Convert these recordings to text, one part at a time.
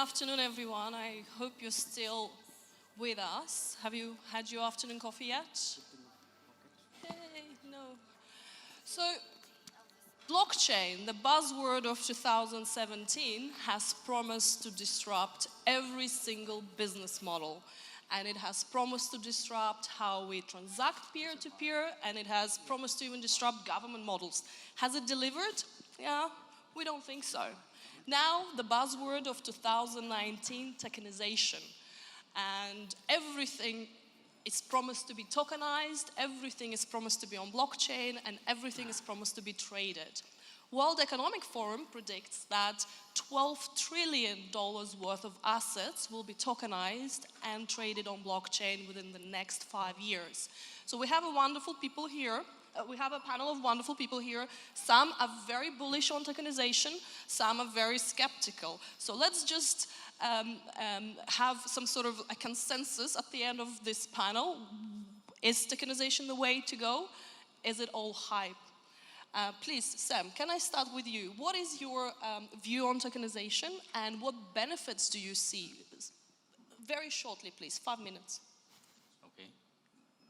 afternoon, everyone. I hope you're still with us. Have you had your afternoon coffee yet? Hey, no. So, blockchain, the buzzword of 2017, has promised to disrupt every single business model. And it has promised to disrupt how we transact peer-to-peer, and it has promised to even disrupt government models. Has it delivered? Yeah, we don't think so. Now, the buzzword of 2019, tokenization. And everything is promised to be tokenized, everything is promised to be on blockchain, and everything is promised to be traded. World Economic Forum predicts that $12 trillion worth of assets will be tokenized and traded on blockchain within the next 5 years. So we have a wonderful people here. We have a panel of wonderful people here. Some are very bullish on tokenization, some are very skeptical. So let's just have some sort of a consensus at the end of this panel. Is tokenization the way to go? Is it all hype? Please, Sam, can I start with you? What is your view on tokenization and what benefits do you see? Very shortly, please, 5 minutes. Okay,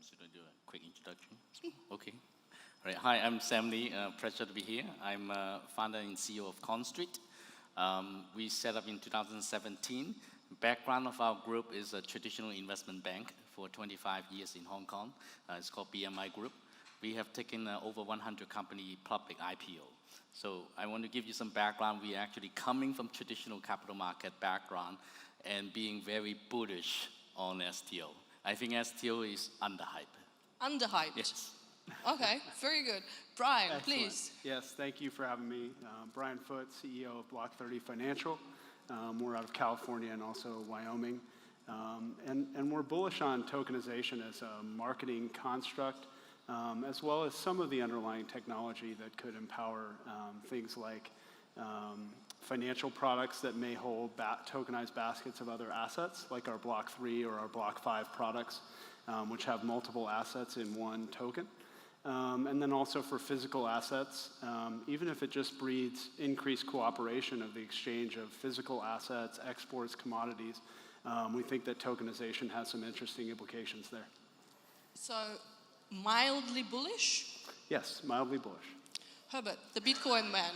should I do a quick introduction? Okay. All right. Hi, I'm Sam Lee, pleasure to be here. I'm founder and CEO of ConStreet. We set up in 2017. Background of our group is a traditional investment bank for 25 years in Hong Kong. It's called BMI Group. We have taken over 100 company public IPO. So I want to give you some background. We are actually coming from traditional capital market background and being very bullish on STO. I think STO is underhyped. Underhyped? Yes. Okay, very good. Brian, Excellent. please. Yes, thank you for having me. Brian Foote, CEO of Block 30 Financial. We're out of California and also Wyoming. And we're bullish on tokenization as a marketing construct, as well as some of the underlying technology that could empower things like financial products that may hold tokenized baskets of other assets, like our Block 3 or our Block 5 products, which have multiple assets in one token. And then also for physical assets, even if it just breeds increased cooperation of the exchange of physical assets, exports, commodities, we think that tokenization has some interesting implications there. So, mildly bullish? Yes, mildly bullish. Herbert, the Bitcoin man.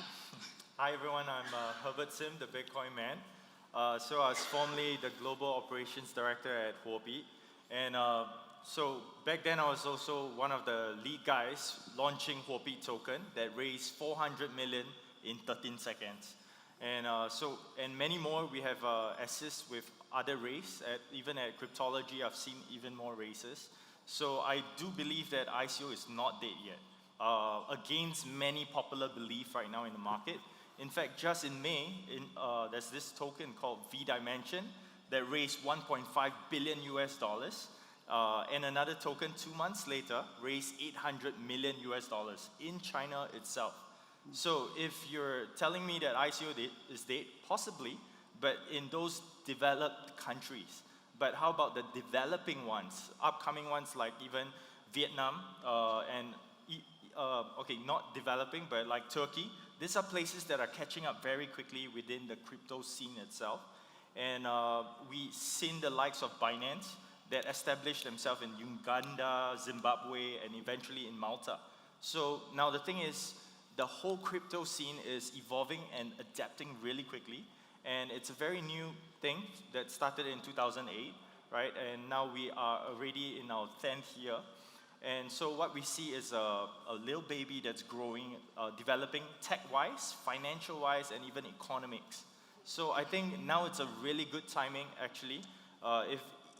Hi everyone, I'm Herbert Sim, the Bitcoin man. So I was formerly the Global Operations Director at Foote. And so back then I was also one of the lead guys launching Foote token that raised 400 million in 13 seconds. And and many more we have assist with other raise. Even at Cryptology, I've seen even more raises. So I do believe that ICO is not dead yet, against many popular belief right now in the market. In fact, just in May, there's this token called V-Dimension that raised 1.5 billion US dollars. And another token 2 months later raised 800 million US dollars in China itself. So if you're telling me that ICO is dead, possibly, but in those developed countries. But how about the developing ones, upcoming ones like even Vietnam okay, not developing, but like Turkey. These are places that are catching up very quickly within the crypto scene itself. And we've seen the likes of Binance that established themselves in Uganda, Zimbabwe, and eventually in Malta. So now the thing is, the whole crypto scene is evolving and adapting really quickly. And it's a very new thing that started in 2008, right? And now we are already in our 10th year. And so what we see is a little baby that's growing, developing tech-wise, financial-wise, and even economics. So I think now it's a really good timing, actually.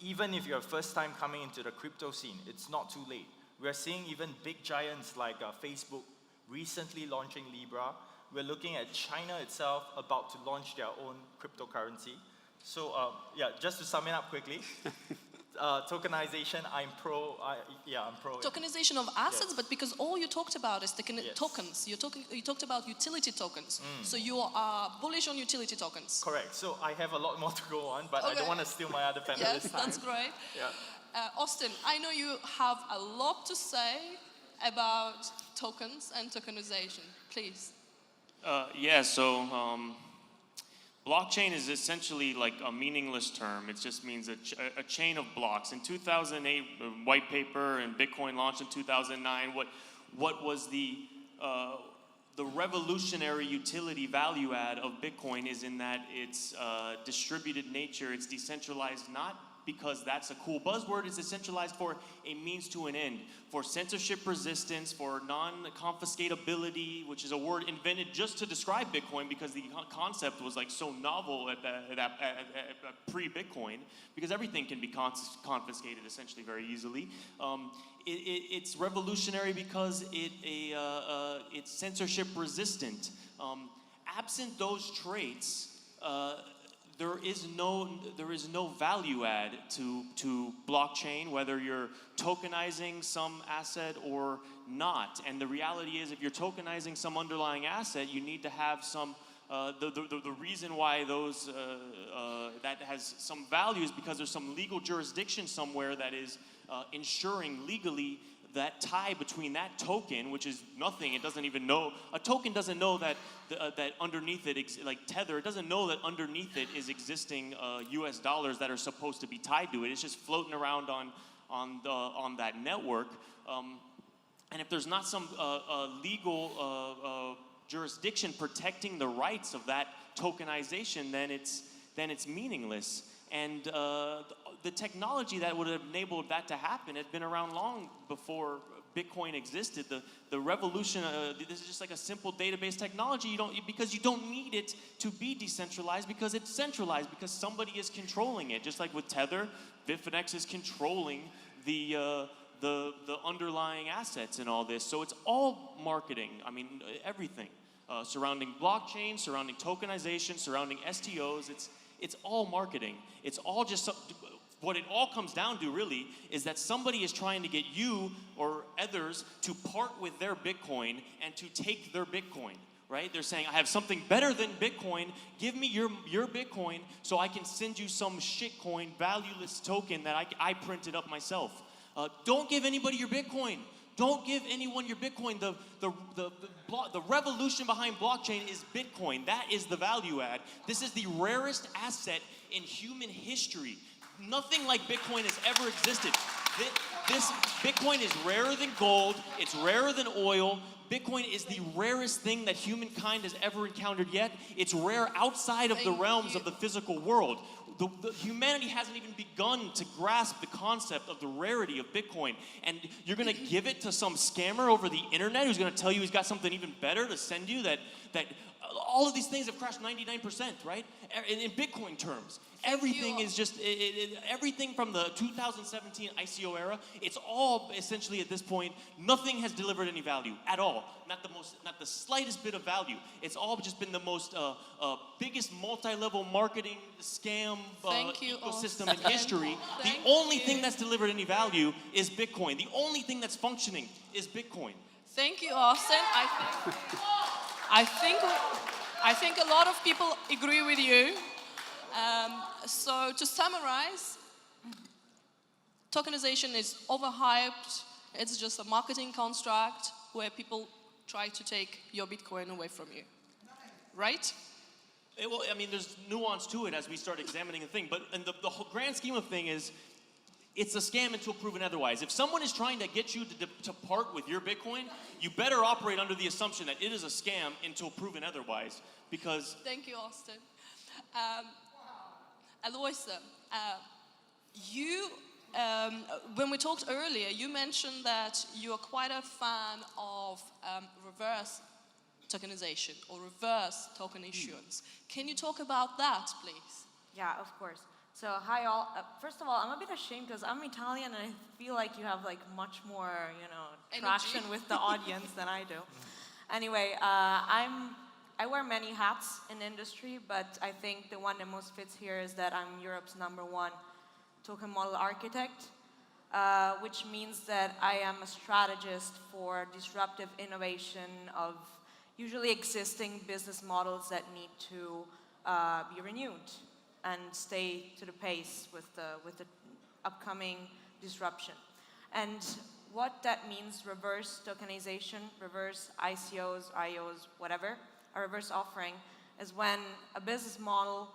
Even if you're first time coming into the crypto scene, it's not too late. We're seeing even big giants like Facebook recently launching Libra. We're looking at China itself about to launch their own cryptocurrency. So yeah, just to sum it up quickly, tokenization, I'm pro. I'm pro. Tokenization of assets, yes. But because all you talked about is Yes. tokens. You talked about utility tokens. So you are bullish on utility tokens. Correct. So I have a lot more to go on, but Okay. I don't want to steal my other panelists' Yes, time. that's great. Yeah. Austin, I know you have a lot to say about tokens and tokenization. Please. Yeah, so blockchain is essentially like a meaningless term. It just means a chain of blocks. In 2008, white paper and Bitcoin launched in 2009. What was the revolutionary utility value add of Bitcoin is in that it's distributed nature, it's decentralized, not because that's a cool buzzword, it's decentralized for a means to an end, for censorship resistance, for non-confiscatability, which is a word invented just to describe Bitcoin because the concept was like so novel at pre-Bitcoin, because everything can be confiscated essentially very easily. It's revolutionary because it's censorship resistant. Absent those traits, there is no value add to blockchain, whether you're tokenizing some asset or not. And the reality is, if you're tokenizing some underlying asset, you need to have some. The reason why that has some value is because there's some legal jurisdiction somewhere that is ensuring legally that tie between that token, which is nothing. It doesn't even know. A token doesn't know that that underneath it, like Tether, it doesn't know that underneath it is existing U.S. dollars that are supposed to be tied to it. It's just floating around on that network. And if there's not some legal jurisdiction protecting the rights of that tokenization, then it's meaningless. And the technology that would have enabled that to happen had been around long before Bitcoin existed. The revolution, this is just like a simple database technology. Because you don't need it to be decentralized, because it's centralized, because somebody is controlling it. Just like with Tether, Bitfinex is controlling the underlying assets and all this. So it's all marketing. I mean, everything surrounding blockchain, surrounding tokenization, surrounding STOs. It's all marketing. It's all just what it all comes down to really is that somebody is trying to get you or others to part with their Bitcoin and to take their Bitcoin, right? They're saying, I have something better than Bitcoin. Give me your Bitcoin so I can send you some shitcoin, valueless token that I printed up myself. Don't give anybody your Bitcoin. Don't give anyone your Bitcoin. The revolution behind blockchain is Bitcoin. That is the value add. This is the rarest asset in human history. Nothing like Bitcoin has ever existed. This Bitcoin is rarer than gold. It's rarer than oil. Bitcoin is the rarest thing that humankind has ever encountered yet. It's rare outside of the realms of the physical world. The humanity hasn't even begun to grasp the concept of the rarity of Bitcoin. And you're going to give it to some scammer over the internet who's going to tell you he's got something even better to send you, that all of these things have crashed 99%, right? In Bitcoin terms. Everything is just, everything from the 2017 ICO era, it's all essentially at this point, nothing has delivered any value at all. Not the slightest bit of value. It's all just been the most, biggest multi-level marketing scam ecosystem in history. The only thing that's delivered any value is Bitcoin. The only thing that's functioning is Bitcoin. Thank you, Austin. I think a lot of people agree with you. So to summarize, tokenization is overhyped. It's just a marketing construct where people try to take your Bitcoin away from you, right? Well, I mean, there's nuance to it as we start examining the thing, but in the whole grand scheme of thing is, it's a scam until proven otherwise. If someone is trying to get you to part with your Bitcoin, you better operate under the assumption that it is a scam until proven otherwise, because... Thank you, Austin. Eloisa, when we talked earlier, you mentioned that you are quite a fan of reverse tokenization or reverse token issuance. Can you talk about that, please? Yeah, of course. So hi all. First of all, I'm a bit ashamed because I'm Italian and I feel like you have like much more, traction with the audience than I do. Anyway, I wear many hats in the industry, but I think the one that most fits here is that I'm Europe's #1 token model architect, which means that I am a strategist for disruptive innovation of usually existing business models that need to be renewed and stay to the pace with the upcoming disruption. And what that means, reverse tokenization, reverse ICOs, IOs, whatever, a reverse offering, is when a business model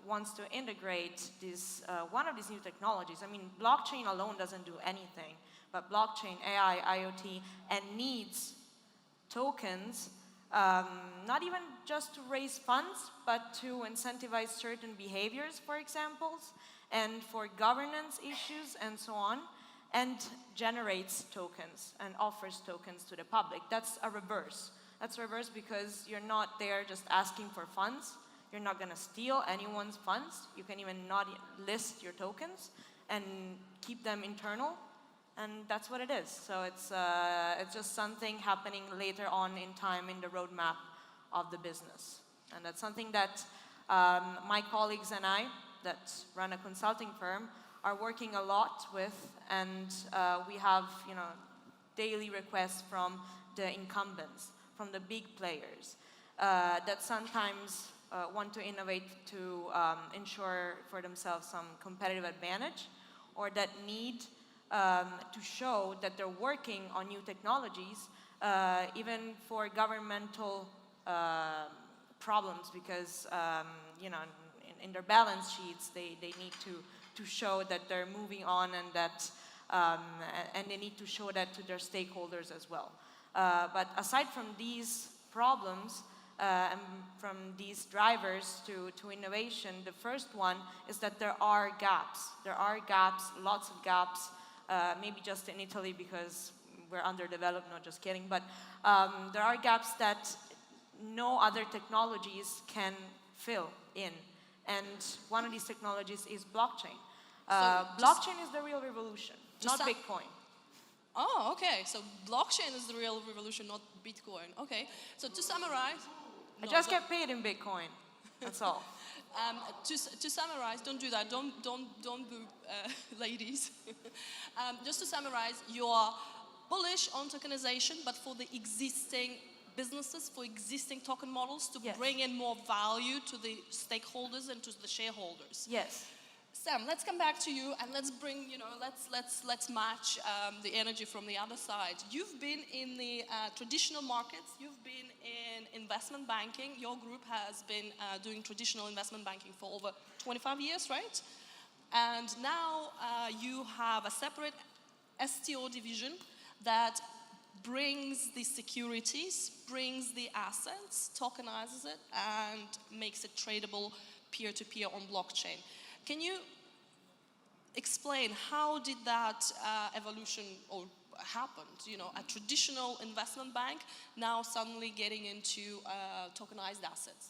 wants to integrate this, one of these new technologies. I mean, blockchain alone doesn't do anything, but blockchain, AI, IoT, and needs tokens, not even just to raise funds, but to incentivize certain behaviors, for examples, and for governance issues and so on, and generates tokens and offers tokens to the public. That's a reverse. That's reverse because you're not there just asking for funds. You're not going to steal anyone's funds. You can even not list your tokens and keep them internal. And that's what it is. So it's just something happening later on in time in the roadmap of the business. And that's something that my colleagues and I that run a consulting firm are working a lot with, and we have, you know, daily requests from the incumbents, from the big players that sometimes want to innovate to ensure for themselves some competitive advantage, or that need to show that they're working on new technologies, even for governmental problems, because you know, in their balance sheets, they need to show that they're moving on, and that and they need to show that to their stakeholders as well. But aside from these problems and from these drivers to innovation, the first one is that there are gaps. There are gaps, lots of gaps. Maybe just in Italy because we're underdeveloped, no, just kidding. But there are gaps that no other technologies can fill in. And one of these technologies is blockchain. Blockchain is the real revolution, not Bitcoin. Oh, okay. So blockchain is the real revolution, not Bitcoin. Okay. So to summarize, I just get paid in Bitcoin. That's all. To summarize, don't do that. Don't boo ladies. Just to summarize, you are bullish on tokenization, but for the existing businesses, for existing token models to bring in more value to the stakeholders and to the shareholders. Yes. Sam, let's come back to you and let's bring, you know, let's match the energy from the other side. You've been in the traditional markets. You've been in investment banking. Your group has been doing traditional investment banking for over 25 years, right? And now you have a separate STO division that brings the securities, brings the assets, tokenizes it, and makes it tradable peer-to-peer on blockchain. Can you explain how did that evolution or happened? You know, a traditional investment bank now suddenly getting into tokenized assets.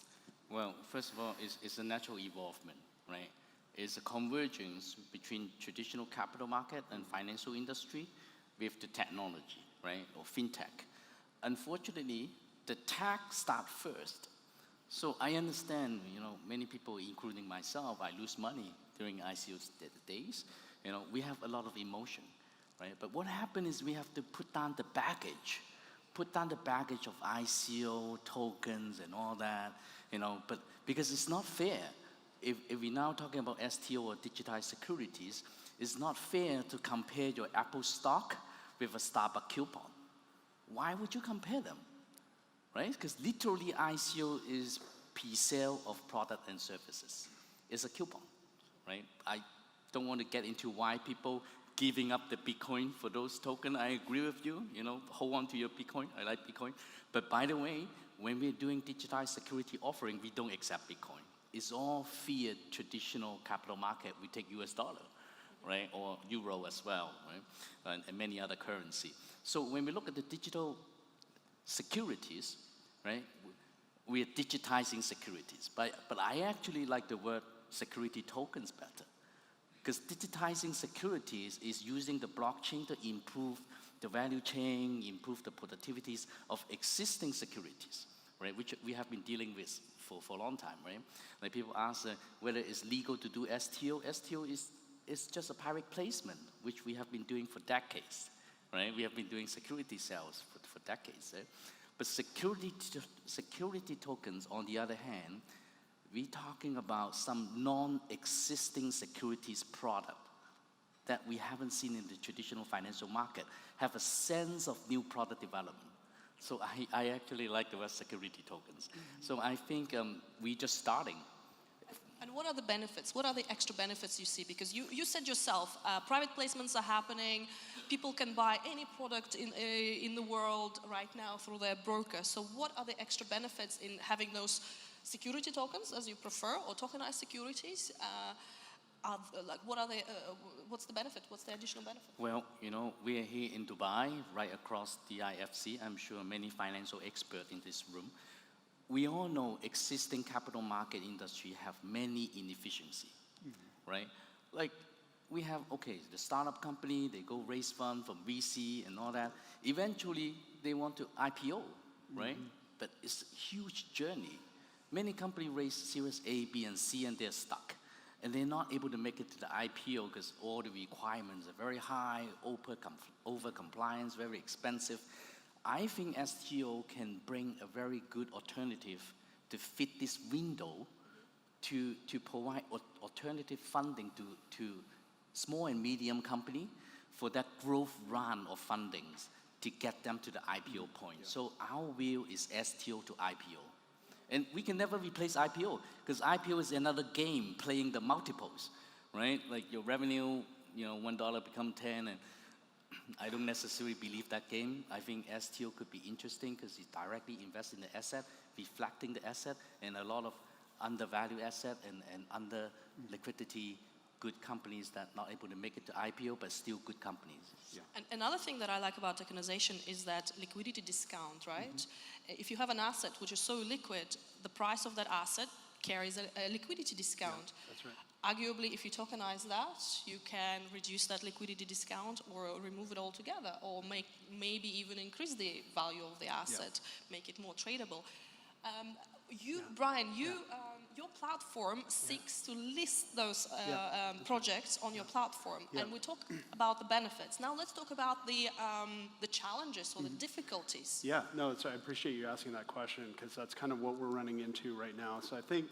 Well, first of all, it's a natural evolvement, right? It's a convergence between traditional capital market and financial industry with the technology, right, or fintech. Unfortunately, the tech start first. So I understand, you know, many people, including myself, I lose money during ICO days. You know, we have a lot of emotion, right? But what happened is we have to put down the baggage of ICO, tokens, and all that, you know, but because it's not fair. If we're now talking about STO or digitized securities, it's not fair to compare your Apple stock with a Starbucks coupon. Why would you compare them? Right? Because literally ICO is pre-sale of product and services. It's a coupon, right? I don't want to get into why people giving up the Bitcoin for those tokens. I agree with you, you know, hold on to your Bitcoin. I like Bitcoin. But by the way, when we're doing digitized security offering, we don't accept Bitcoin. It's all fiat traditional capital market. We take US dollar, right? Or euro as well, right? And many other currency. So when we look at the digital securities, right? We are digitizing securities, but I actually like the word security tokens better, because digitizing securities is using the blockchain to improve the value chain, improve the productivities of existing securities, right? Which we have been dealing with for a long time, right? Like people ask whether it's legal to do STO. STO is just a private placement, which we have been doing for decades, right? We have been doing security sales for decades, right? But security tokens, on the other hand, we're talking about some non-existing securities product that we haven't seen in the traditional financial market, have a sense of new product development. So I actually like the word security tokens. So I think we're just starting. And what are the benefits? What are the extra benefits you see? Because you said yourself, private placements are happening. People can buy any product in the world right now through their broker. So what are the extra benefits in having those security tokens, as you prefer, or tokenized securities? What's the benefit? What's the additional benefit? Well, you know, we are here in Dubai, right across the IFC. I'm sure many financial experts in this room. We all know existing capital market industry have many inefficiency, right? Like we have, the startup company, they go raise fund from VC and all that. Eventually, they want to IPO, right? But it's a huge journey. Many companies raise Series A, B, and C, and they're stuck. And they're not able to make it to the IPO because all the requirements are very high, over compliance, very expensive. I think STO can bring a very good alternative to fit this window to provide alternative funding to small and medium company for that growth run of fundings to get them to the IPO point. So our view is STO to IPO. And we can never replace IPO because IPO is another game playing the multiples, right? Like your revenue, $1 become 10, and I don't necessarily believe that game. I think STO could be interesting because it directly invests in the asset, reflecting the asset, and a lot of undervalued asset and under liquidity good companies that not able to make it to IPO, but still good companies. Yeah. And another thing that I like about tokenization is that liquidity discount, right? If you have an asset which is so liquid, the price of that asset carries a liquidity discount. Yeah, that's right. Arguably, if you tokenize that, you can reduce that liquidity discount or remove it altogether, or maybe even increase the value of the asset, make it more tradable. Brian, your platform seeks to list those projects on your platform, and we talked about the benefits. Now let's talk about the challenges or the difficulties. Yeah, no, I appreciate you asking that question because that's kind of what we're running into right now. So I think,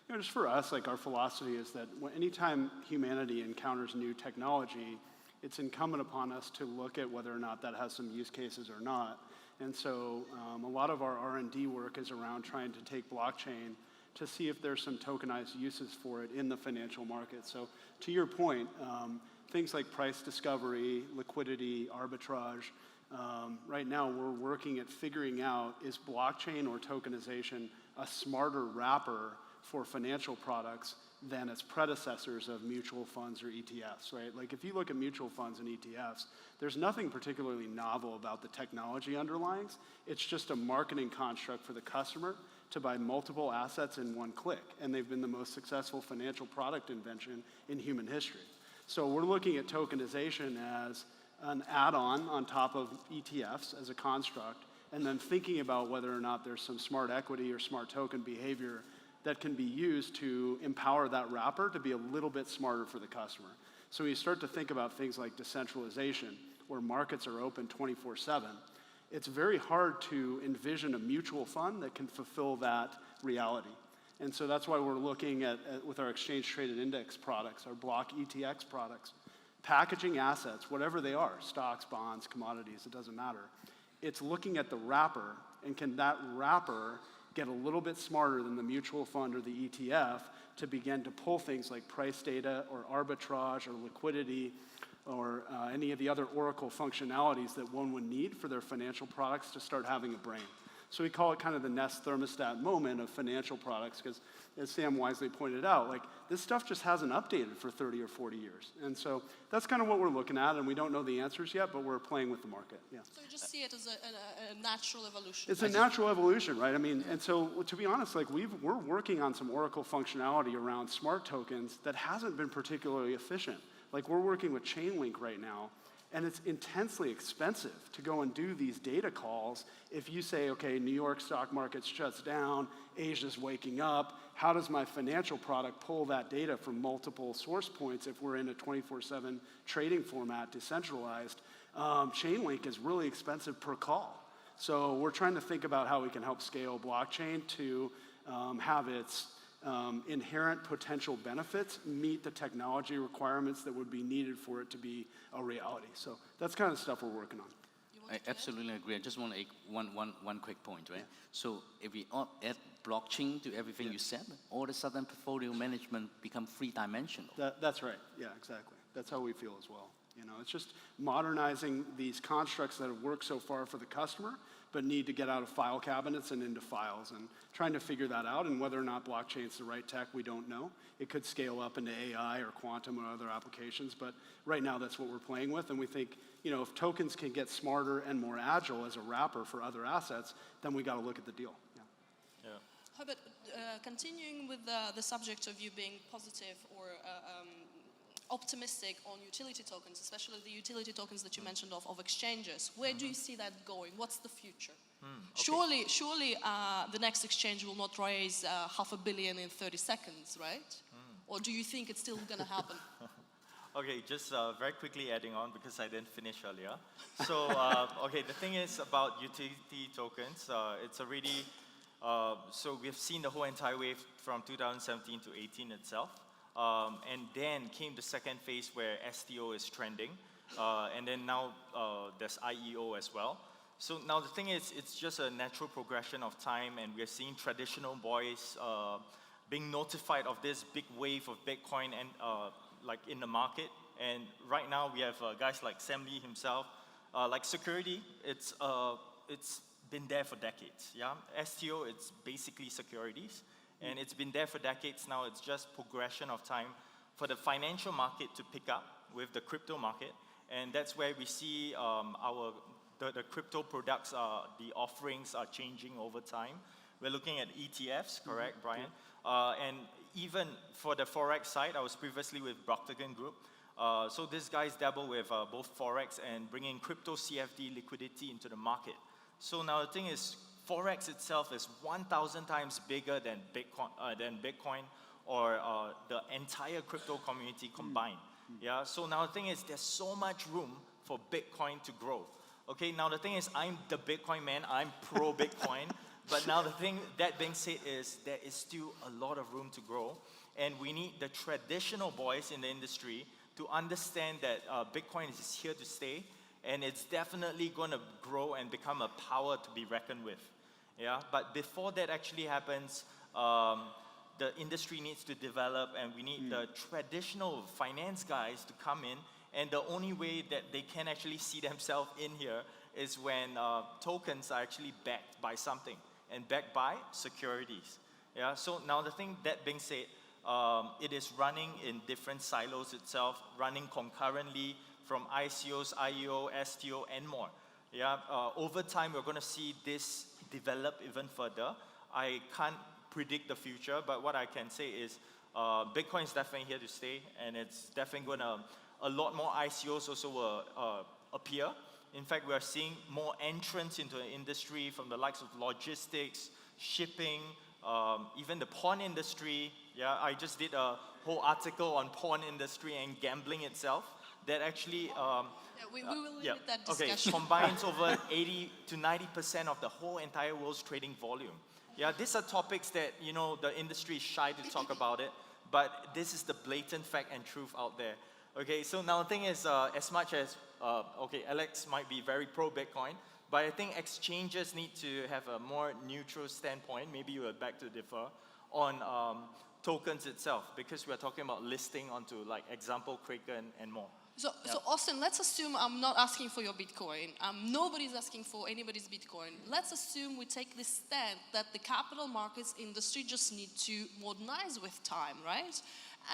just for us, like our philosophy is that anytime humanity encounters new technology, it's incumbent upon us to look at whether or not that has some use cases or not. And so a lot of our R&D work is around trying to take blockchain to see if there's some tokenized uses for it in the financial market. So to your point, things like price discovery, liquidity, arbitrage, right now we're working at figuring out, is blockchain or tokenization a smarter wrapper for financial products than its predecessors of mutual funds or ETFs, right? Like if you look at mutual funds and ETFs, there's nothing particularly novel about the technology underlyings. It's just a marketing construct for the customer to buy multiple assets in one click. And they've been the most successful financial product invention in human history. So we're looking at tokenization as an add-on on top of ETFs as a construct, and then thinking about whether or not there's some smart equity or smart token behavior that can be used to empower that wrapper to be a little bit smarter for the customer. So you start to think about things like decentralization, where markets are open 24/7. It's very hard to envision a mutual fund that can fulfill that reality. And so that's why we're looking at with our exchange-traded index products, our block ETX products, packaging assets, whatever they are, stocks, bonds, commodities, it doesn't matter. It's looking at the wrapper, and can that wrapper get a little bit smarter than the mutual fund or the ETF to begin to pull things like price data or arbitrage or liquidity or any of the other Oracle functionalities that one would need for their financial products to start having a brain. So we call it kind of the Nest thermostat moment of financial products because, as Sam wisely pointed out, like this stuff just hasn't updated for 30 or 40 years. And so that's kind of what we're looking at, and we don't know the answers yet, but we're playing with the market. Yeah. So you just see it as a natural evolution. It's a natural evolution, right? I mean, and so to be honest, like we're working on some Oracle functionality around smart tokens that hasn't been particularly efficient. Like we're working with Chainlink right now, and it's intensely expensive to go and do these data calls if you say, okay, New York stock market shuts down, Asia's waking up, how does my financial product pull that data from multiple source points if we're in a 24/7 trading format, decentralized? Chainlink is really expensive per call. So we're trying to think about how we can help scale blockchain to have its inherent potential benefits meet the technology requirements that would be needed for it to be a reality. So that's kind of the stuff we're working on. You wanted to absolutely agree. I just want to make one quick point, right? So if we add blockchain to everything you said, all of a sudden portfolio management become three-dimensional. That's right. Yeah, exactly. That's how we feel as well. You know, it's just modernizing these constructs that have worked so far for the customer, but need to get out of file cabinets and into files, and trying to figure that out. And whether or not blockchain's the right tech, we don't know. It could scale up into AI or quantum or other applications, but right now that's what we're playing with. And we think, you know, if tokens can get smarter and more agile as a wrapper for other assets, then we got to look at the deal. Yeah. Herbert, continuing with the subject of you being positive or optimistic on utility tokens, especially the utility tokens that you mentioned of exchanges, where do you see that going? What's the future? Okay. Surely the next exchange will not raise $500 million in 30 seconds, right? Or do you think it's still going to happen? Okay, just very quickly adding on because I didn't finish earlier. So, okay, the thing is about utility tokens, it's already, so we've seen the whole entire wave from 2017 to 18 itself. And then came the second phase where STO is trending. And then now there's IEO as well. So now the thing is, it's just a natural progression of time, and we're seeing traditional boys being notified of this big wave of Bitcoin and like in the market. And right now we have guys like Sam Lee himself, like security. It's been there for decades. Yeah, STO, it's basically securities. And it's been there for decades now. It's just progression of time for the financial market to pick up with the crypto market. And that's where we see the crypto products, the offerings are changing over time. We're looking at ETFs, correct, Brian? And even for the Forex side, I was previously with Broctagon Group. So these guys dabble with both Forex and bringing crypto CFD liquidity into the market. So now the thing is, Forex itself is 1,000 times bigger than Bitcoin or the entire crypto community combined. Yeah. So now the thing is, there's so much room for Bitcoin to grow. Okay. Now the thing is, I'm the Bitcoin man. I'm pro Bitcoin. But now the thing that being said is, there is still a lot of room to grow, and we need the traditional boys in the industry to understand that Bitcoin is here to stay, and it's definitely going to grow and become a power to be reckoned with. Yeah, but before that actually happens, the industry needs to develop, and we need the traditional finance guys to come in. And the only way that they can actually see themselves in here is when tokens are actually backed by something, and backed by securities. Yeah. So now the thing that being said, it is running in different silos itself, running concurrently from ICOs, IEO, STO, and more. Yeah. Over time, we're going to see this develop even further. I can't predict the future, but what I can say is Bitcoin is definitely here to stay, and it's definitely going to, a lot more ICOs also will appear. In fact, we are seeing more entrants into the industry from the likes of logistics, shipping, even the porn industry. Yeah, I just did a whole article on porn industry and gambling itself that actually we will limit that discussion. Okay, combines over 80 to 90% of the whole entire world's trading volume. Yeah, these are topics that, you know, the industry is shy to talk about it, but this is the blatant fact and truth out there. Okay, so now the thing is, as much as, okay, Alex might be very pro-Bitcoin, but I think exchanges need to have a more neutral standpoint, maybe you would beg to differ, on tokens itself, because we're talking about listing onto, like, example, Kraken and more. So Austin, let's assume I'm not asking for your Bitcoin. Nobody's asking for anybody's Bitcoin. Let's assume we take this stand that the capital markets industry just need to modernize with time, right?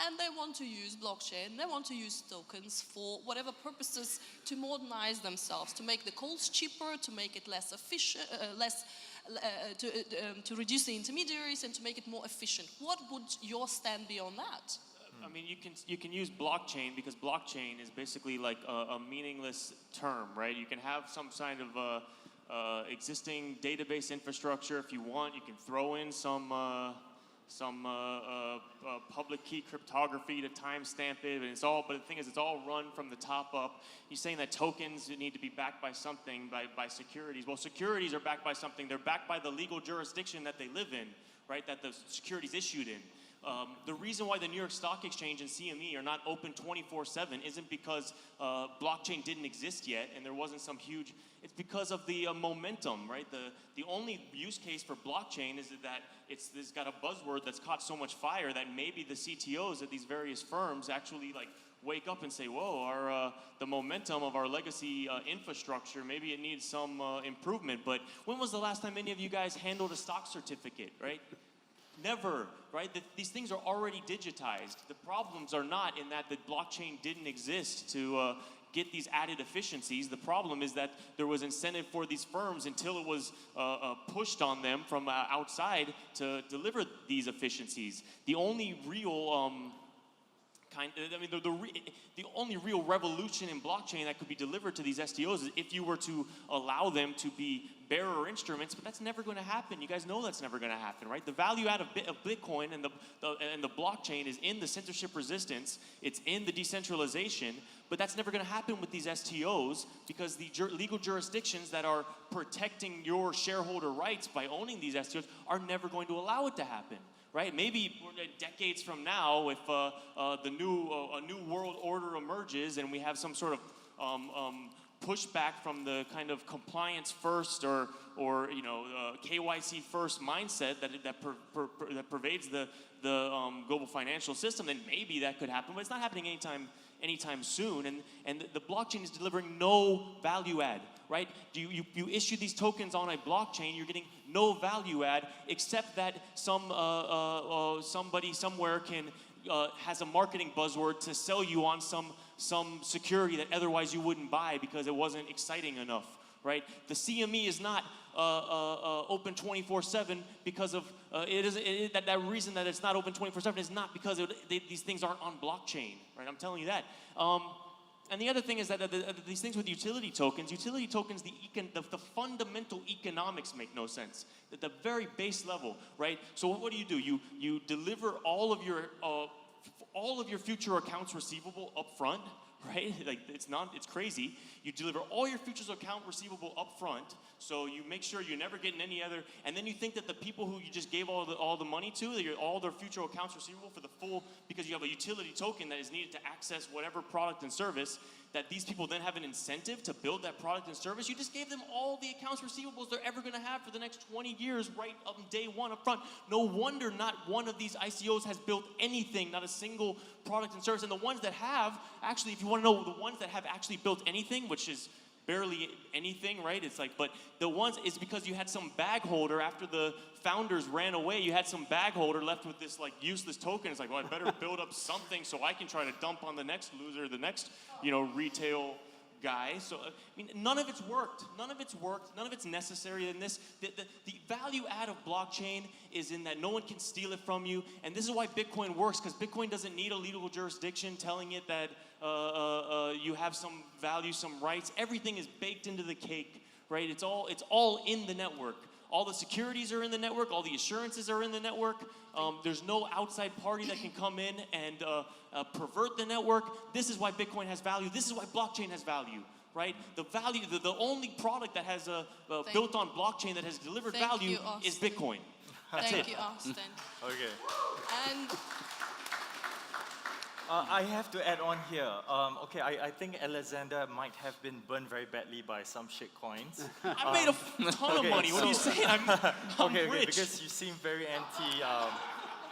And they want to use blockchain, they want to use tokens for whatever purposes to modernize themselves, to make the calls cheaper, to make it less efficient, to reduce the intermediaries and to make it more efficient. What would your stand be on that? I mean, you can use blockchain because blockchain is basically like a meaningless term, right? You can have some kind of existing database infrastructure if you want. You can throw in some public key cryptography to timestamp it, and it's all. But the thing is, it's all run from the top up. You're saying that tokens need to be backed by something, by securities. Well, securities are backed by something. They're backed by the legal jurisdiction that they live in, right? That the securities issued in. The reason why the New York Stock Exchange and CME are not open 24/7 isn't because blockchain didn't exist yet and there wasn't some huge, it's because of the momentum, right? The only use case for blockchain is that it's got a buzzword that's caught so much fire that maybe the CTOs at these various firms actually like wake up and say, whoa, the momentum of our legacy infrastructure, maybe it needs some improvement. But when was the last time any of you guys handled a stock certificate, right? Never, right? These things are already digitized. The problems are not in that the blockchain didn't exist to get these added efficiencies. The problem is that there was incentive for these firms until it was pushed on them from outside to deliver these efficiencies. The only real the only real revolution in blockchain that could be delivered to these STOs is if you were to allow them to be bearer instruments, but that's never going to happen. You guys know that's never going to happen, right? The value out of Bitcoin and the blockchain is in the censorship resistance. It's in the decentralization, but that's never going to happen with these STOs because the legal jurisdictions that are protecting your shareholder rights by owning these STOs are never going to allow it to happen. Right? Maybe decades from now, if a new world order emerges and we have some sort of pushback from the kind of compliance first or KYC first mindset that pervades the global financial system, then maybe that could happen. But it's not happening anytime soon. And the blockchain is delivering no value add. Right? You issue these tokens on a blockchain, you're getting no value add except that somebody somewhere has a marketing buzzword to sell you on some security that otherwise you wouldn't buy because it wasn't exciting enough. Right? The CME is not open 24/7 because of that reason that it's not open 24/7 is not because these things aren't on blockchain. Right? I'm telling you that. And the other thing is that these things with utility tokens, the fundamental economics make no sense at the very base level, right? So what do? You deliver all of your future accounts receivable up front, right? Like it's crazy. You deliver all your futures account receivable up front, so you make sure you're never getting any other, and then you think that the people who you just gave all the money to, all their future accounts receivable for the full, because you have a utility token that is needed to access whatever product and service, that these people then have an incentive to build that product and service. You just gave them all the accounts receivables they're ever going to have for the next 20 years right up day one up front. No wonder not one of these ICOs has built anything, not a single product and service. And the ones that have, actually, if you want to know the ones that have actually built anything, which is barely anything, right? It's like, but the ones is because you had some bag holder after the founders ran away. You had some bag holder left with this like useless token. It's like, well, I better build up something so I can try to dump on the next loser, the next, retail guy. So I mean, none of it's worked. None of it's necessary in this. The value add of blockchain is in that no one can steal it from you, and this is why Bitcoin works, because Bitcoin doesn't need a legal jurisdiction telling it that you have some value, some rights. Everything is baked into the cake, right? It's all in the network. All the securities are in the network. All the assurances are in the network. There's no outside party that can come in and pervert the network. This is why Bitcoin has value. This is why blockchain has value, right? The value, the only product that has built on blockchain that has delivered value is Bitcoin. Thank you, Austin. Okay. And I have to add on here. I think Alexander might have been burned very badly by some shit coins. I made a ton of money. What are you saying? I'm rich. Because you seem very anti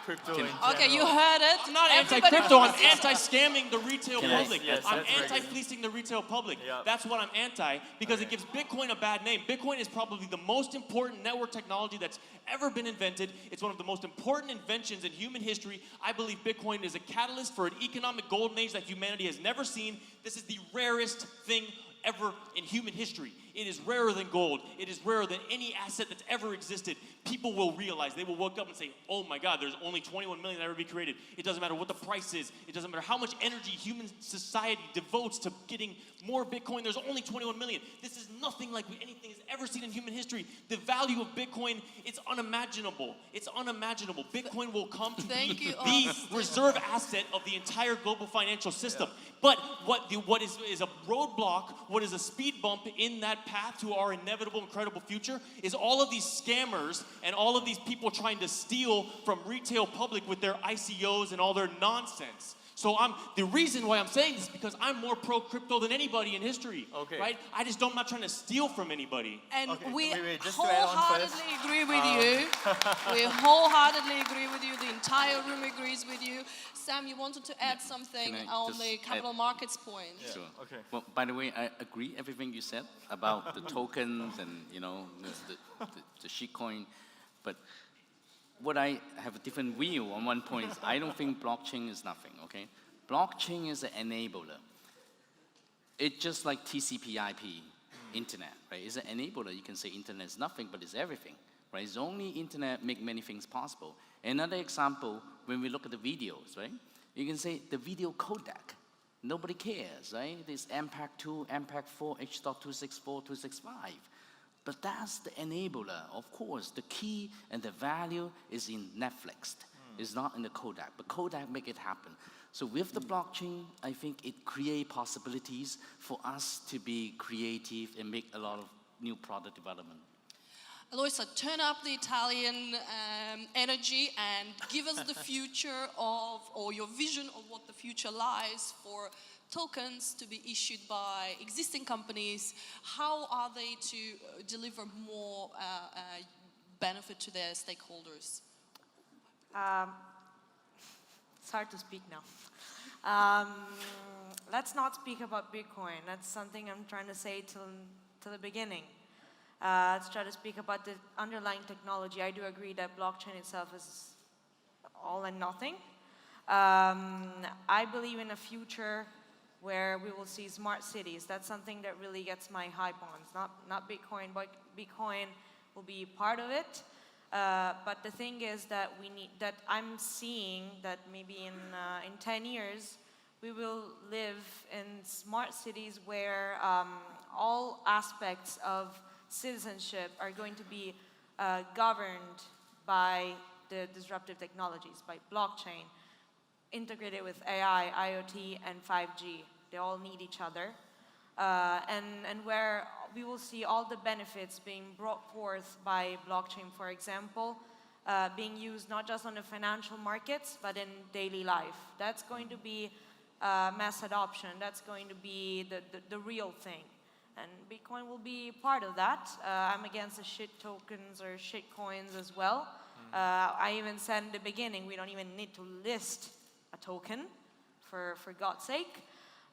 crypto in general. okay, you heard it. I'm not anti-crypto. I'm anti-scamming the retail public. yes, I'm that's very good. anti-fleecing the retail public. Yep. That's what I'm anti, because it gives Bitcoin a bad name. Bitcoin is probably the most important network technology that's ever been invented. It's one of the most important inventions in human history. I believe Bitcoin is a catalyst for an economic golden age that humanity has never seen. This is the rarest thing ever in human history. It is rarer than gold. It is rarer than any asset that's ever existed. People will realize, they will wake up and say, oh my God, there's only 21 million that ever be created. It doesn't matter what the price is. It doesn't matter how much energy human society devotes to getting more Bitcoin. There's only 21 million. This is nothing like anything has ever seen in human history. The value of Bitcoin, it's unimaginable. It's unimaginable. Bitcoin will come to be the reserve asset of the entire global financial system. But what is a roadblock, what is a speed bump in that that path to our inevitable, incredible future is all of these scammers and all of these people trying to steal from retail public with their ICOs and all their nonsense. So the reason why I'm saying this is because I'm more pro-crypto than anybody in history, right? I'm not trying to steal from anybody. And we just to add on first. wholeheartedly agree with you. We wholeheartedly agree with you. The entire room agrees with you. Sam, you wanted to add something Can I on just the capital markets point. Sure. Okay. Well, by the way, I agree everything you said about the tokens and the shitcoin, but what I have a different view on one point is I don't think blockchain is nothing, okay? Blockchain is an enabler. It's just like TCP/IP, internet, right? It's an enabler. You can say internet is nothing, but it's everything, right? It's only internet make many things possible. Another example, when we look at the videos, right? You can say the video codec. Nobody cares, right? There's MPEG-2, MPEG-4, H.264, 265. But that's the enabler. Of course, the key and the value is in Netflix. It's not in the codec, but codec make it happen. So with the blockchain, I think it creates possibilities for us to be creative and make a lot of new product development. Eloisa, turn up the Italian energy and give us the future or your vision of what the future lies for tokens to be issued by existing companies. How are they to deliver more benefit to their stakeholders? It's hard to speak now. Let's not speak about Bitcoin. That's something I'm trying to say till the beginning. Let's try to speak about the underlying technology. I do agree that blockchain itself is all and nothing. I believe in a future where we will see smart cities. That's something that really gets my hype on. Not Bitcoin, but Bitcoin will be part of it. But the thing is that I'm seeing that maybe in 10 years, we will live in smart cities where all aspects of citizenship are going to be governed by the disruptive technologies, by blockchain, integrated with AI, IoT, and 5G. They all need each other. And where we will see all the benefits being brought forth by blockchain, for example, being used not just on the financial markets, but in daily life. That's going to be mass adoption. That's going to be the real thing. And Bitcoin will be part of that. I'm against the shit tokens or shit coins as well. I even said in the beginning, we don't even need to list a token, for God's sake.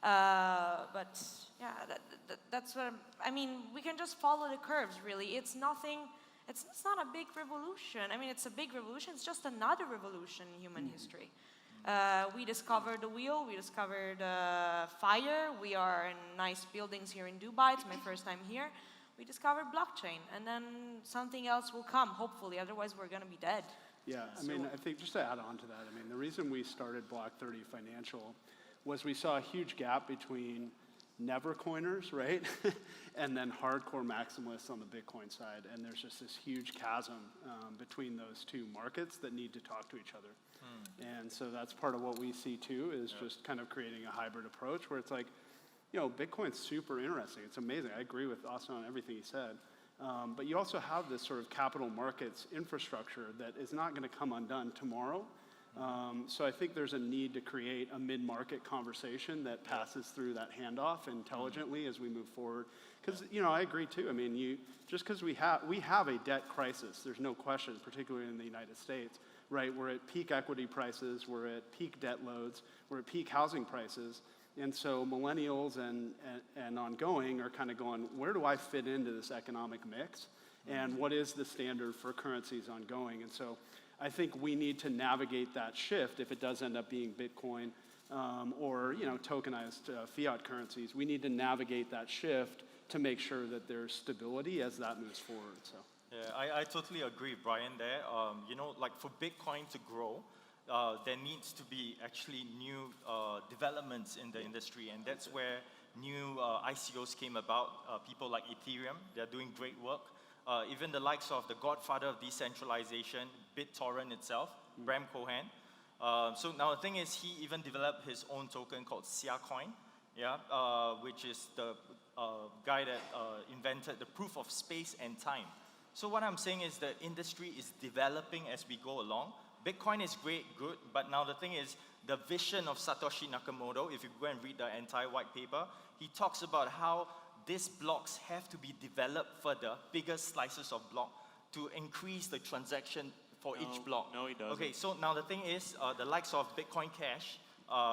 But yeah, that's what I mean. We can just follow the curves, really. It's nothing. It's not a big revolution. I mean, it's a big revolution. It's just another revolution in human history. We discovered the wheel. We discovered fire. We are in nice buildings here in Dubai. It's my first time here. We discovered blockchain, and then something else will come, hopefully. Otherwise, we're going to be dead. Yeah, I mean, I think just to add on to that, I mean, the reason we started Block 30 Financial was we saw a huge gap between never coiners, right? And then hardcore maximalists on the Bitcoin side. And there's just this huge chasm between those two markets that need to talk to each other. And so that's part of what we see too, is just kind of creating a hybrid approach where it's like, you know, Bitcoin's super interesting. It's amazing. I agree with Austin on everything he said. But you also have this sort of capital markets infrastructure that is not going to come undone tomorrow. So I think there's a need to create a mid-market conversation that passes through that handoff intelligently as we move forward. Because, you know, I agree too. I mean, just because we have a debt crisis, there's no question, particularly in the United States, right? We're at peak equity prices, we're at peak debt loads, we're at peak housing prices. And so millennials and ongoing are kind of going, where do I fit into this economic mix? And what is the standard for currencies ongoing? And so I think we need to navigate that shift if it does end up being Bitcoin or, you know, tokenized fiat currencies. We need to navigate that shift to make sure that there's stability as that moves forward. So. Yeah, I totally agree, Brian, there. You know, like for Bitcoin to grow, there needs to be actually new developments in the industry, and that's where new ICOs came about. People like Ethereum, they're doing great work. Even the likes of the godfather of decentralization, BitTorrent itself, Bram Cohen. So now the thing is, he even developed his own token called Siacoin. yeah, which is the guy that invented the proof of space and time. So what I'm saying is the industry is developing as we go along. Bitcoin is great, good, but now the thing is, the vision of Satoshi Nakamoto, if you go and read the entire white paper, he talks about how these blocks have to be developed further, bigger slices of block, to increase the transaction for each block. No, he doesn't. Okay, so now the thing is, the likes of Bitcoin Cash,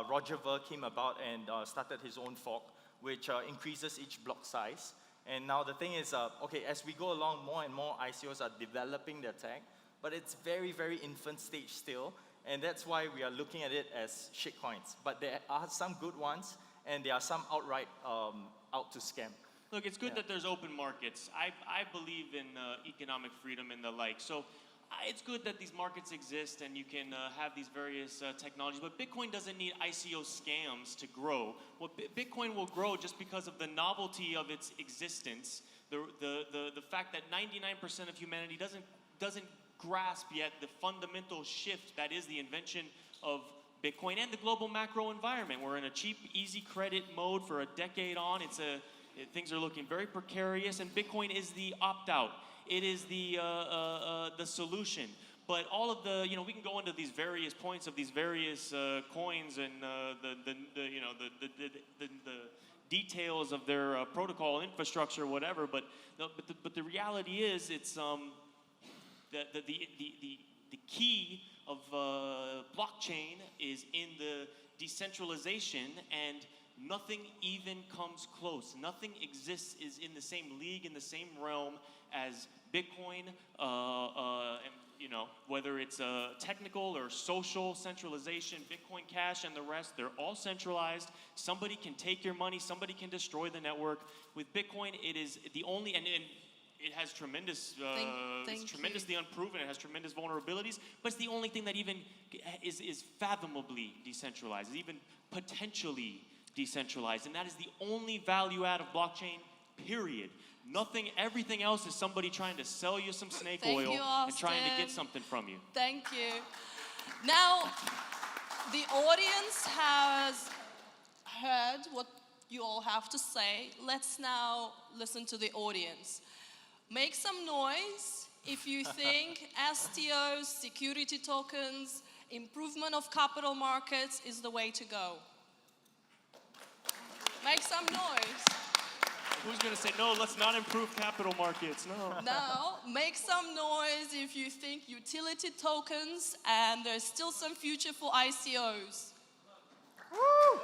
Roger Ver came about and started his own fork, which increases each block size. And now the thing is, okay, as we go along, more and more ICOs are developing their tech, but it's very, very infant stage still, and that's why we are looking at it as shitcoins. But there are some good ones, and there are some outright out to scam. Look, it's good that there's open markets. I believe in economic freedom and the like. So it's good that these markets exist and you can have these various technologies, but Bitcoin doesn't need ICO scams to grow. Well, Bitcoin will grow just because of the novelty of its existence, the fact that 99% of humanity doesn't grasp yet the fundamental shift that is the invention of Bitcoin and the global macro environment. We're in a cheap, easy credit mode for a decade on. Things are looking very precarious, and Bitcoin is the opt-out. It is the solution. But all of the, we can go into these various points of these various coins and the details of their protocol infrastructure, whatever. But the reality is, it's the key of blockchain is in the decentralization, and nothing even comes close. Nothing exists is in the same league, in the same realm as Bitcoin, and, whether it's technical or social centralization, Bitcoin Cash and the rest, they're all centralized. Somebody can take your money, somebody can destroy the network. With Bitcoin, it is the only, and it has tremendous, it's tremendously unproven, it has tremendous vulnerabilities, but it's the only thing that even is fathomably decentralized, is even potentially decentralized, and that is the only value add of blockchain, period. Nothing, everything else is somebody trying to sell you some snake oil and trying to get something from you. Thank you. Now, the audience has heard what you all have to say. Let's now listen to the audience. Make some noise if you think STOs, security tokens, improvement of capital markets is the way to go. Make some noise. Who's going to say, no, let's not improve capital markets? No. Now, make some noise if you think utility tokens and there's still some future for ICOs. Woo!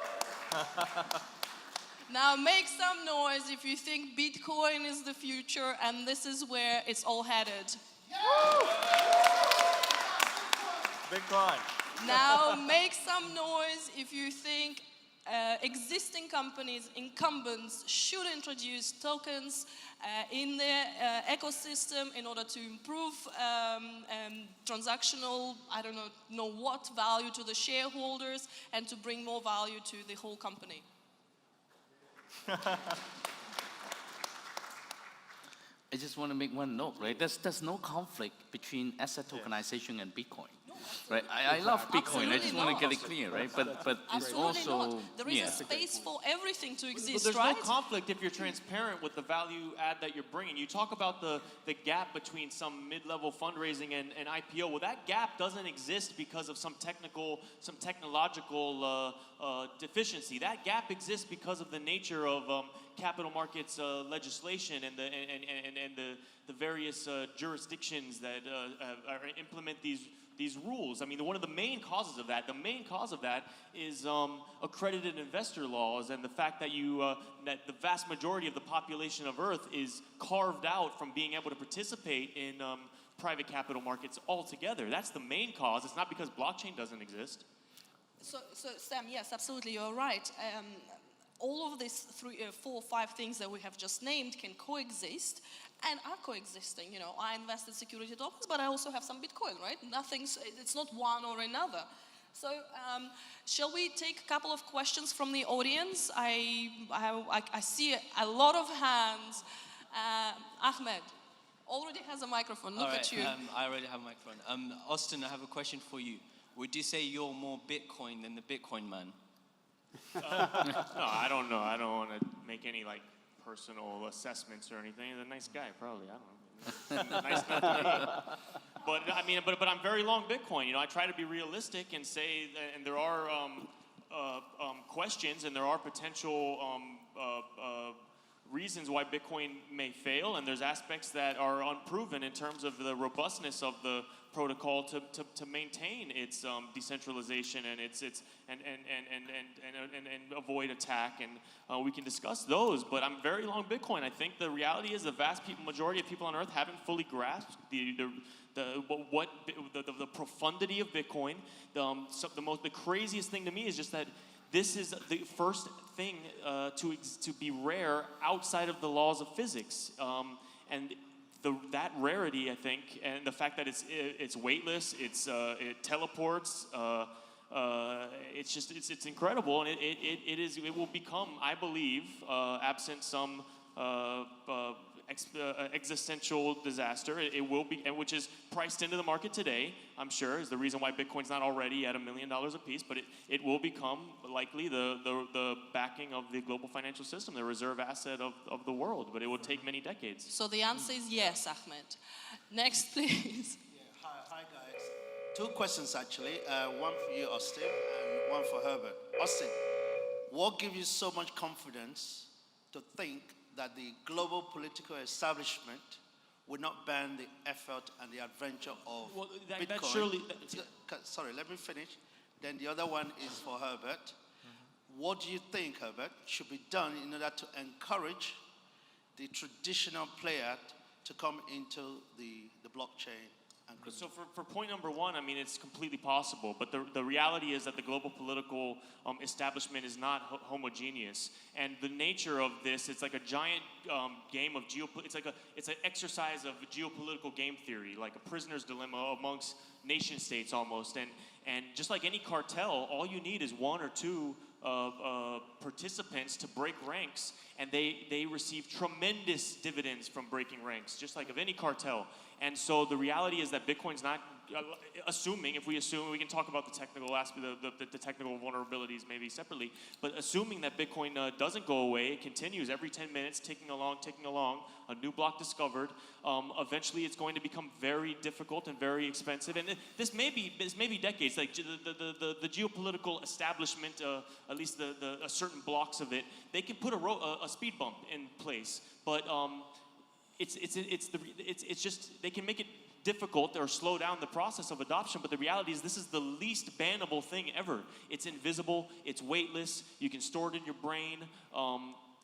Now, make some noise if you think Bitcoin is the future and this is where it's all headed. Woo! Bitcoin. Now, make some noise if you think existing companies, incumbents, should introduce tokens in their ecosystem in order to improve transactional, I don't know what, value to the shareholders and to bring more value to the whole company. I just want to make one note, right? There's no conflict between asset tokenization and Bitcoin. Right, I love Bitcoin. Absolutely I just want to not. get it clear, right? But it's Absolutely also not. There is a space for everything to exist, There's right? no conflict if you're transparent with the value add that you're bringing. You talk about the gap between some mid-level fundraising and IPO. Well, that gap doesn't exist because of some technological deficiency. That gap exists because of the nature of capital markets legislation and the various jurisdictions that implement these rules. I mean, one of the main causes of that is accredited investor laws and the fact that that the vast majority of the population of Earth is carved out from being able to participate in private capital markets altogether. That's the main cause. It's not because blockchain doesn't exist. So Sam, yes, absolutely, you're right. All of these 3, 4, 5 things that we have just named can coexist and are coexisting. I invest in security tokens, but I also have some Bitcoin, right? It's not one or another. So shall we take a couple of questions from the audience? I see a lot of hands. Ahmed already has a microphone. Look at you. I already have a microphone. Austin, I have a question for you. Would you say you're more Bitcoin than the Bitcoin man? No, I don't know. I don't want to make any like personal assessments or anything. He's a nice guy, probably. I don't know. Nice enough to me. But I mean, but I'm very long Bitcoin. You know, I try to be realistic and say, and there are questions and there are potential reasons why Bitcoin may fail, and there's aspects that are unproven in terms of the robustness of the protocol to maintain its decentralization and its and avoid attack, and we can discuss those. But I'm very long Bitcoin. I think the reality is the vast majority of people on Earth haven't fully grasped the profundity of Bitcoin. The craziest thing to me is just that this is the first thing to be rare outside of the laws of physics, and that rarity, I think, and the fact that it's weightless, it teleports, it's incredible, and it will become, I believe, absent some existential disaster, it will be, and which is priced into the market today, I'm sure, is the reason why Bitcoin's not already at $1 million a piece, but it will become likely the backing of the global financial system, the reserve asset of the world, but it will take many decades. So the answer is yes, Ahmed. Next, please. Yeah, hi guys. Two questions actually, one for you, Austin, and one for Herbert. Austin, what gives you so much confidence to think that the global political establishment would not ban the effort and the adventure of Bitcoin? That surely... Sorry, let me finish. Then the other one is for Herbert. What do you think, Herbert, should be done in order to encourage the traditional player to come into the blockchain? So for point number one, I mean, it's completely possible, but the reality is that the global political establishment is not homogeneous, and the nature of this, it's like a giant game of it's an exercise of geopolitical game theory, like a prisoner's dilemma amongst nation states almost, and just like any cartel, all you need is one or two participants to break ranks, and they receive tremendous dividends from breaking ranks, just like of any cartel. And so the reality is that Bitcoin's not, if we assume, we can talk about the technical aspect, the technical vulnerabilities maybe separately, but assuming that Bitcoin doesn't go away, it continues every 10 minutes, ticking along, a new block discovered, eventually it's going to become very difficult and very expensive. And this may be decades, like the geopolitical establishment, at least certain blocks of it, they can put a speed bump in place, but it's just, they can make it difficult or slow down the process of adoption, but the reality is this is the least bannable thing ever. It's invisible, it's weightless, you can store it in your brain.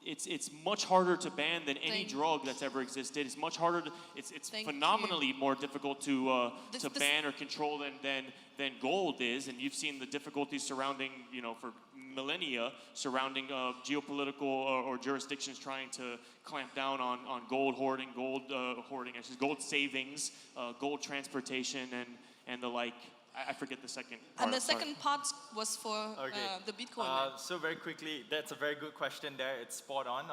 It's much harder to ban than any drug that's ever existed. It's much harder it's phenomenally more difficult to ban or control than gold is, and you've seen the difficulties surrounding, for millennia, surrounding geopolitical or jurisdictions trying to clamp down on gold hoarding, gold savings, gold transportation, and the like. I forget the second part. And the second part was for the Bitcoin. So very quickly, that's a very good question there. It's spot on.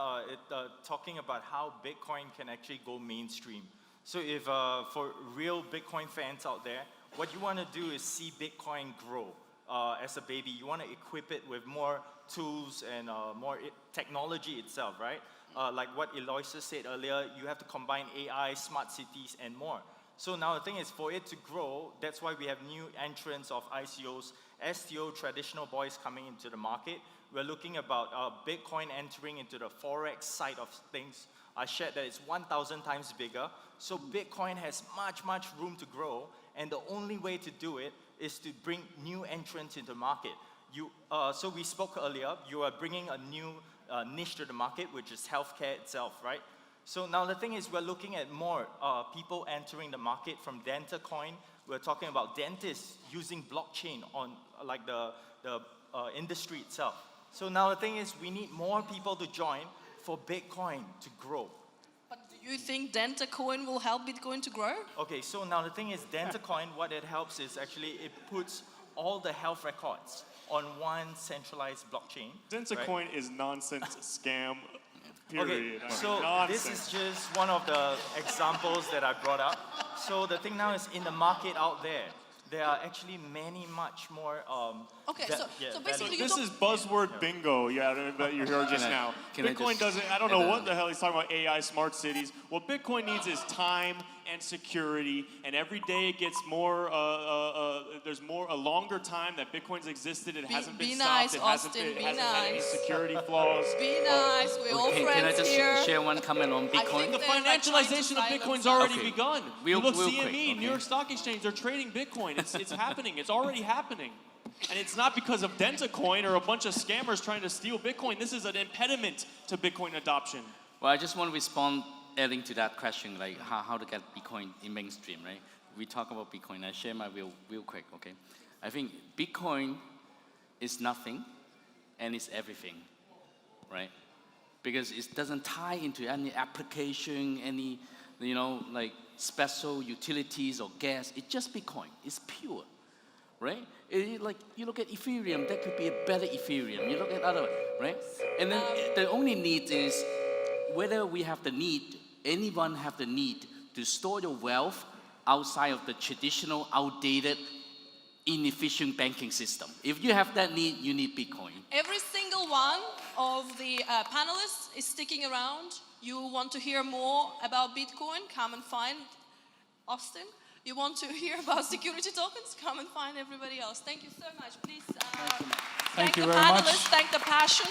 Talking about how Bitcoin can actually go mainstream. So if for real Bitcoin fans out there, what you want to do is see Bitcoin grow as a baby. You want to equip it with more tools and more technology itself, right? Like what Eloisa said earlier, you have to combine AI, smart cities, and more. So now the thing is, for it to grow, that's why we have new entrants of ICOs, STO, traditional boys coming into the market. We're looking about Bitcoin entering into the Forex side of things. I shared that it's 1,000 times bigger. So Bitcoin has much room to grow, and the only way to do it is to bring new entrants into the market. So we spoke earlier, you are bringing a new niche to the market, which is healthcare itself, right? So now the thing is, we're looking at more people entering the market from DentaCoin. We're talking about dentists using blockchain on like the industry itself. So now the thing is, we need more people to join for Bitcoin to grow. But do you think DentaCoin will help Bitcoin to grow? Okay, so now the thing is, DentaCoin, what it helps is actually it puts all the health records on one centralized blockchain. DentaCoin is nonsense, scam. Period. Okay, so this is just one of the examples that I brought up. So the thing now is, in the market out there, there are actually many much more. Okay, so basically This is buzzword bingo, that you heard just now. Bitcoin doesn't, I don't know what the hell he's talking about, AI, smart cities. What Bitcoin needs is time and security, and every day it gets more, there's a longer time that Bitcoin's existed, it hasn't been stopped, it hasn't had any security flaws. Be nice, we're all Can I friends just here. share one comment on Bitcoin? The They're like trying to financialization of Bitcoin's silence already Okay. begun. Real You look quick, CME, okay. New York Stock Exchange, they're trading Bitcoin. It's happening. It's already happening. And it's not because of DentaCoin or a bunch of scammers trying to steal Bitcoin. This is an impediment to Bitcoin adoption. Well, I just want to respond, adding to that question, like how to get Bitcoin in mainstream, right? We talk about Bitcoin. I share my view real quick, okay? I think Bitcoin is nothing and it's everything, right? Because it doesn't tie into any application, any, like special utilities or gas. It's just Bitcoin. It's pure, right? Like you look at Ethereum, that could be a better Ethereum. You look at other, right? And then the only need is whether we have the need, anyone have the need to store your wealth outside of the traditional, outdated, inefficient banking system. If you have that need, you need Bitcoin. Every single one of the panelists is sticking around. You want to hear more about Bitcoin? Come and find Austin. You want to hear about security tokens? Come and find everybody else. Thank you so much. Please Thank you the very much. panelists, thank the passion.